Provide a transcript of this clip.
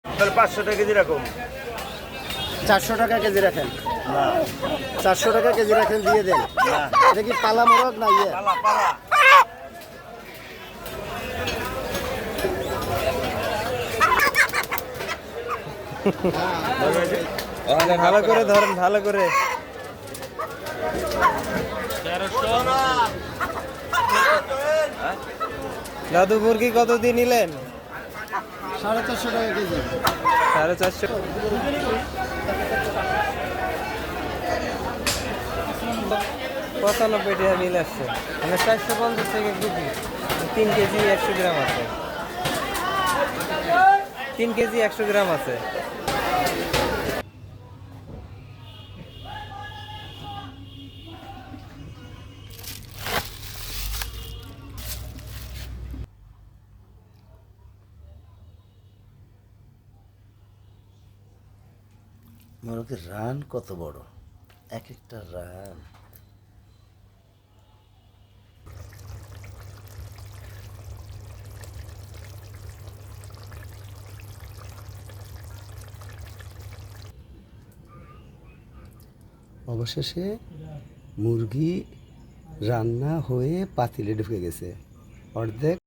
তাহলে 500 টাকা কেজি রাখুন। 400 টাকা কেজি রাখেন, না 400 টাকা কেজি রাখেন, দিয়ে দেন। না এটা কি পালা মোরগ না ইয়ে? পালা পালা। ভালো করে ধরেন, ভালো করে। দাদু মুরগি কত দিয়ে নিলেন? 450 টাকা কেজি। 450। 95 টাকা বিল আসছে, মানে 450 টাকা কেজি। 3 কেজি 100 গ্রাম আছে, 3 কেজি 100 গ্রাম আছে। মোরগের রান কত বড়, এক একটা রান। অবশেষে মুরগি রান্না হয়ে পাতিলে ঢুকে গেছে, অর্ধেক